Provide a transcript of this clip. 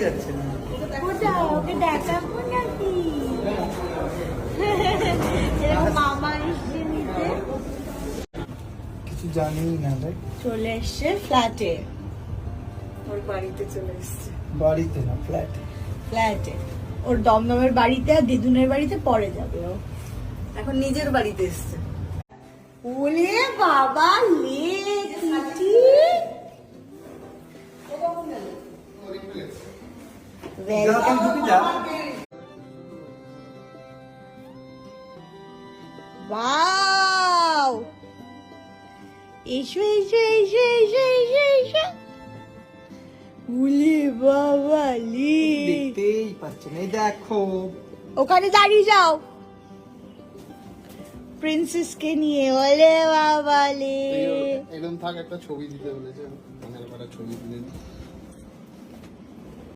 যাচ্ছে না ওকে দেখাবো নাকি মামা এসে নিতে কিছু জানি না রে। চলে এসছে ফ্ল্যাটে, ওর বাড়িতে চলে এসছে। বাড়িতে না, ফ্ল্যাটে। ফ্ল্যাটে ওর দমদমের বাড়িতে আর দিদুনের বাড়িতে পরে যাবে। ও এখন নিজের বাড়িতে এসছে। ওলে বাবা লে কিটি ওয়াও, এসো এসো এসো এসো এসো এসো। উলে বাবা লে, দেখতেই পাচ্ছেন, এই দেখো ওখানে দাঁড়িয়ে যাও প্রিন্সেসকে নিয়ে। ওলে বাবা লে, এরকম থাক, একটা ছবি দিতে বলেছে, ছবি দিলেন।